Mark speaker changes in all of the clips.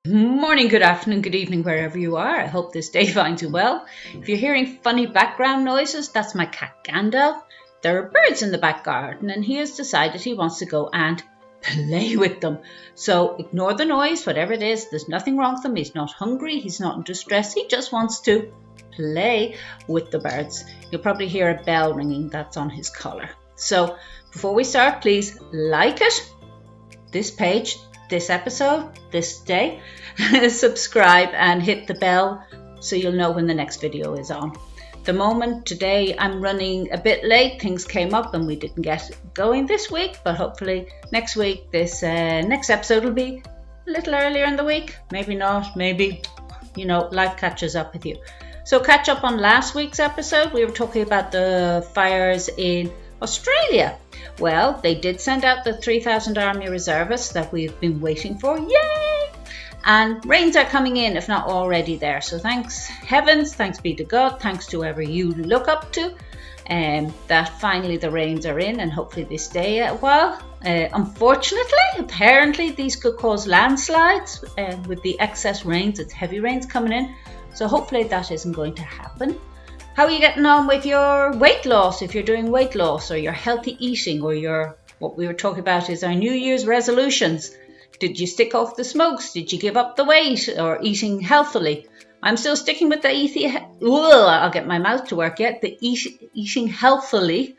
Speaker 1: Morning, good afternoon, good evening, wherever you are. I hope this day finds you well. If you're hearing funny background noises, that's my cat Gandalf. There are birds in the back garden and he has decided he wants to go and play with them. So ignore the noise, whatever it is. There's nothing wrong with him. He's not hungry. He's not in distress. He just wants to play with the birds. You'll probably hear a bell ringing. That's on his collar. So before we start, please like it, this page, this episode, this day, subscribe and hit the bell so you'll know when the next video is on. The moment today I'm running a bit late, things came up and we didn't get going this week, but hopefully next week, this next episode will be a little earlier in the week. Maybe not, maybe, life catches up with you. So catch up on last week's episode. We were talking about the fires in Australia. Well, they did send out the 3,000 Army Reservists that we've been waiting for. Yay! And rains are coming in, if not already there. So thanks heavens, thanks be to God, thanks to whoever you look up to, that finally the rains are in and hopefully they stay a while. Unfortunately, apparently these could cause landslides with the excess rains. It's heavy rains coming in. So hopefully that isn't going to happen. How are you getting on with your weight loss? If you're doing weight loss or your healthy eating or what we were talking about is our New Year's resolutions. Did you stick off the smokes? Did you give up the weight or eating healthily? I'm still sticking with the I'll get my mouth to work yet. The eating healthily.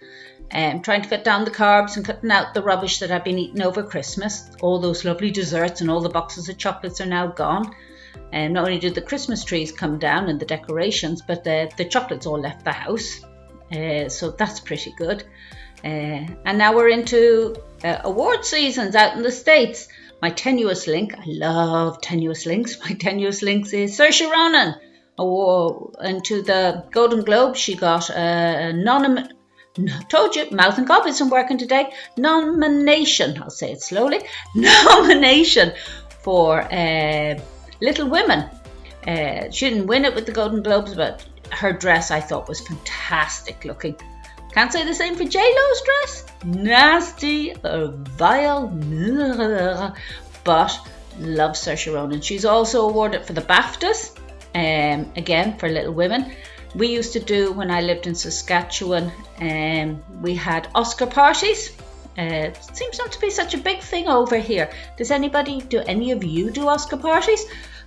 Speaker 1: Trying to cut down the carbs and cutting out the rubbish that I've been eating over Christmas. All those lovely desserts and all the boxes of chocolates are now gone. And not only did the Christmas trees come down and the decorations, but the chocolates all left the house. So that's pretty good. And now we're into award seasons out in the States. My tenuous link, I love tenuous links. My tenuous links is Saoirse Ronan. Into the Golden Globe, she got a told you, mouth and gob isn't working today. Nomination, I'll say it slowly. Nomination for Little Women. She didn't win it with the Golden Globes, but her dress I thought was fantastic looking. Can't say the same for J-Lo's dress. Nasty, vile, but love Saoirse Ronan. She's also awarded for the BAFTAs, again for Little Women. We used to do, when I lived in Saskatchewan, we had Oscar parties. It seems not to be such a big thing over here. Do any of you do Oscar parties?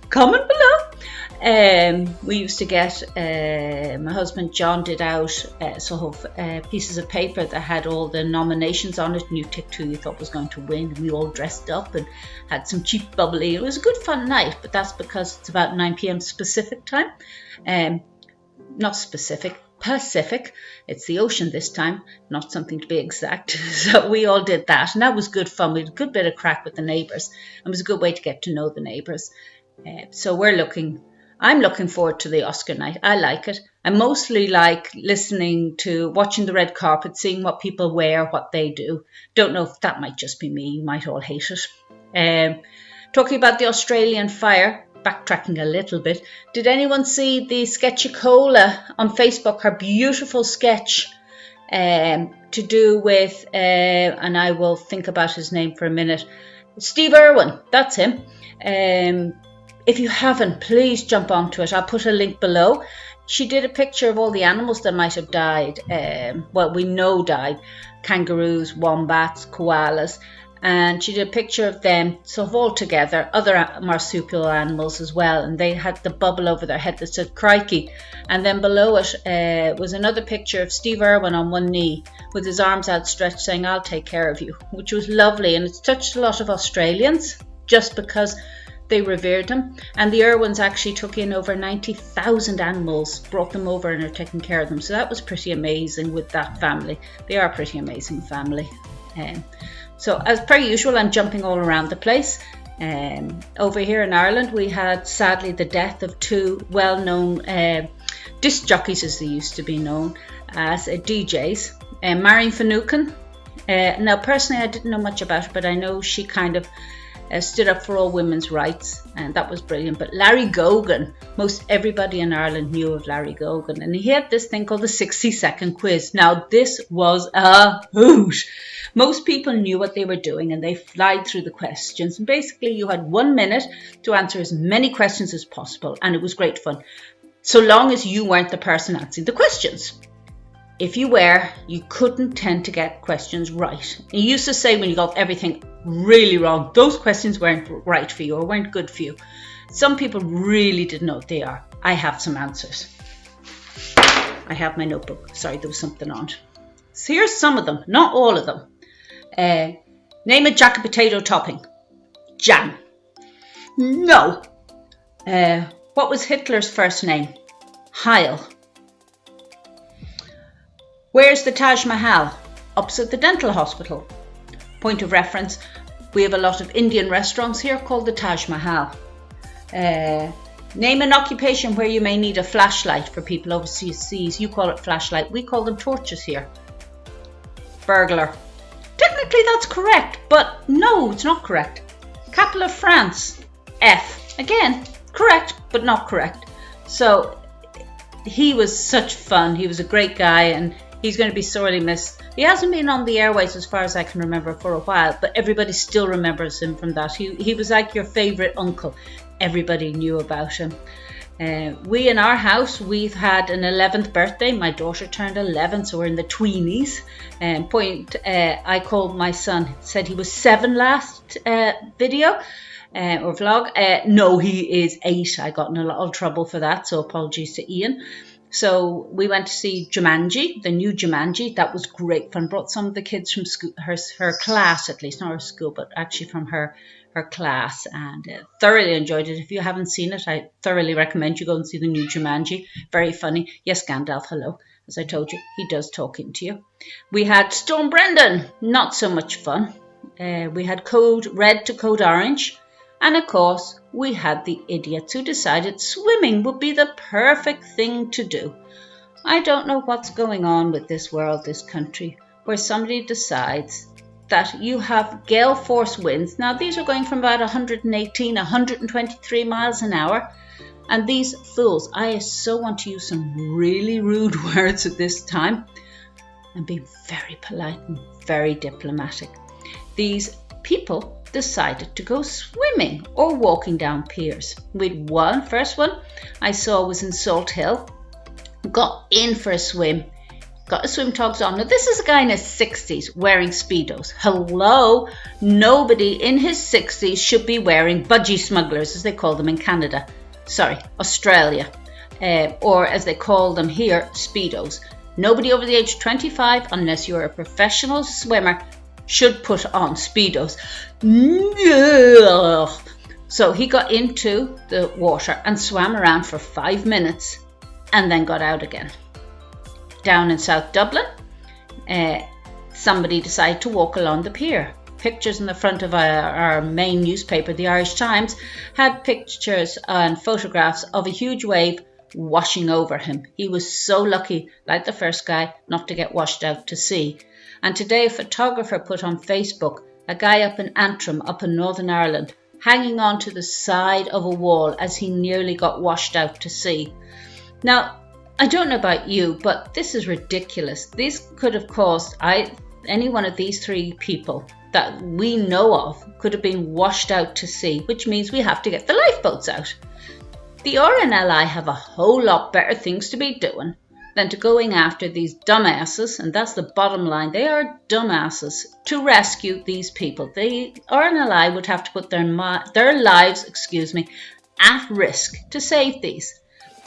Speaker 1: Comment below. We used to get, my husband John did out pieces of paper that had all the nominations on it, and you ticked who you thought was going to win, and we all dressed up and had some cheap bubbly. It was a good fun night, but that's because it's about 9 p.m. specific time. Not specific, Pacific. It's the ocean this time, not something to be exact. So we all did that, and that was good fun. We had a good bit of crack with the neighbours. It was a good way to get to know the neighbours. So I'm looking forward to the Oscar night. I like it. I mostly like watching the red carpet, seeing what people wear, what they do. Don't know if that might just be me. You might all hate it. Talking about the Australian fire, backtracking a little bit. Did anyone see the Sketchicola on Facebook? Her beautiful sketch to do with, and I will think about his name for a minute, Steve Irwin. That's him. If you haven't, please jump onto it. I'll put a link below. She did a picture of all the animals that might have died. We know died. Kangaroos, wombats, koalas. And she did a picture of them, so all together, other marsupial animals as well. And they had the bubble over their head that said crikey. And then below it was another picture of Steve Irwin on one knee with his arms outstretched saying, I'll take care of you, which was lovely. And it's touched a lot of Australians just because they revered him. And the Irwins actually took in over 90,000 animals, brought them over and are taking care of them. So that was pretty amazing with that family. They are a pretty amazing family. So as per usual, I'm jumping all around the place. Over here in Ireland, we had sadly the death of two well-known disc jockeys, as they used to be known as DJs. Marion Finucane. Now personally I didn't know much about her, but I know she kind of stood up for all women's rights, and that was brilliant. But Larry Gogan, most everybody in Ireland knew of Larry Gogan, and he had this thing called the 60-second quiz. Now this was a hoot. Most people knew what they were doing and they flied through the questions. And basically you had 1 minute to answer as many questions as possible, and it was great fun, so long as you weren't the person answering the questions. If you were, you couldn't tend to get questions right. You used to say when you got everything really wrong, those questions weren't right for you or weren't good for you. Some people really didn't know what they are. I have some answers. I have my notebook. Sorry, there was something on it. So here's some of them, not all of them. Name a jacket potato topping. Jam. No. What was Hitler's first name? Heil. Where's the Taj Mahal? Opposite the dental hospital. Point of reference, we have a lot of Indian restaurants here called the Taj Mahal. Name an occupation where you may need a flashlight. For people overseas, you call it flashlight. We call them torches here. Burglar. Technically that's correct, but no, it's not correct. Capital of France. F. Again, correct, but not correct. So he was such fun. He was a great guy, and he's going to be sorely missed. He hasn't been on the airways as far as I can remember for a while, but everybody still remembers him from that. He was like your favourite uncle. Everybody knew about him. We in our house, we've had an 11th birthday. My daughter turned 11, so we're in the tweenies. I called my son, said he was 7 last video or vlog. No, he is 8. I got in a lot of trouble for that, so apologies to Ian. So we went to see Jumanji, the new Jumanji. That was great fun. Brought some of the kids from school, her class at least, not her school, but actually from her class, and thoroughly enjoyed it. If you haven't seen it, I thoroughly recommend you go and see the new Jumanji. Very funny. Yes, Gandalf, hello. As I told you, he does talk into you. We had Storm Brendan. Not so much fun. We had Code Red to Code Orange. And of course, we had the idiots who decided swimming would be the perfect thing to do. I don't know what's going on with this world, this country, where somebody decides that you have gale force winds. Now, these are going from about 118, 123 miles an hour. And these fools, I so want to use some really rude words at this time and be very polite and very diplomatic. These people decided to go swimming or walking down piers. With first one I saw was in Salt Hill. Got in for a swim. Got his swim togs on. Now, this is a guy in his 60s wearing Speedos. Hello? Nobody in his 60s should be wearing budgie smugglers, as they call them in Canada. Sorry, Australia. Or as they call them here, Speedos. Nobody over the age of 25, unless you're a professional swimmer, should put on Speedos. So he got into the water and swam around for 5 minutes and then got out again. Down in South Dublin, somebody decided to walk along the pier. Pictures in the front of our main newspaper, the Irish Times, had pictures and photographs of a huge wave washing over him. He was so lucky, like the first guy, not to get washed out to sea. And today a photographer put on Facebook a guy up in Antrim, up in Northern Ireland, hanging on to the side of a wall as he nearly got washed out to sea. Now, I don't know about you, but this is ridiculous. This could have caused any one of these 3 people that we know of could have been washed out to sea, which means we have to get the lifeboats out. The RNLI have a whole lot better things to be doing than to going after these dumbasses, and that's the bottom line. They are dumbasses to rescue these people. The RNLI would have to put their lives, at risk to save these.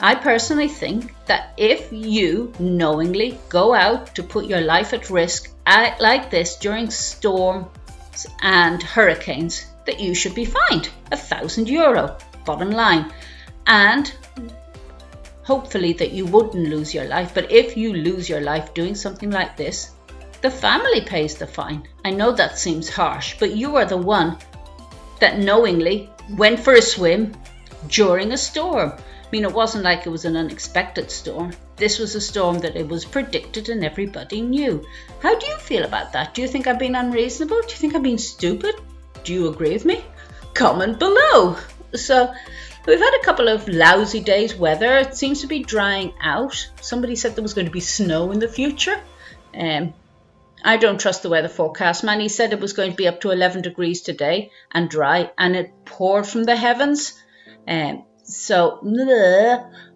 Speaker 1: I personally think that if you knowingly go out to put your life at risk like this during storms and hurricanes, that you should be fined €1,000, bottom line. And hopefully that you wouldn't lose your life. But if you lose your life doing something like this, the family pays the fine. I know that seems harsh, but you are the one that knowingly went for a swim during a storm. I mean, it wasn't like it was an unexpected storm. This was a storm that it was predicted and everybody knew. How do you feel about that? Do you think I'm being unreasonable? Do you think I'm being stupid? Do you agree with me? Comment below. So we've had a couple of lousy days weather. It seems to be drying out. Somebody said there was going to be snow in the future. I don't trust the weather forecast man. He said it was going to be up to 11 degrees today and dry, and it poured from the heavens.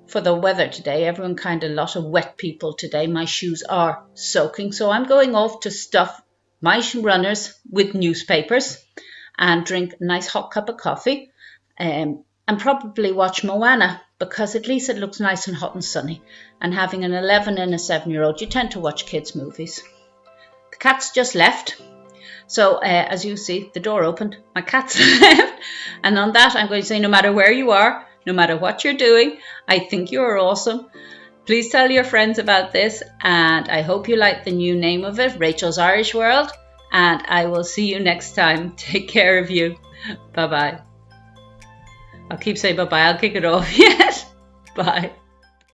Speaker 1: For the weather today, everyone a lot of wet people today. My shoes are soaking, so I'm going off to stuff my runners with newspapers and drink a nice hot cup of coffee, and probably watch Moana, because at least it looks nice and hot and sunny. And having an 11 and a 7-year-old, you tend to watch kids' movies. The cat's just left. So as you see, the door opened, my cat's left. And on that, I'm going to say, no matter where you are, no matter what you're doing, I think you're awesome. Please tell your friends about this, and I hope you like the new name of it, Rachel's Irish World. And I will see you next time. Take care of you. Bye-bye. I'll keep saying bye-bye. I'll kick it off. Yes. Bye.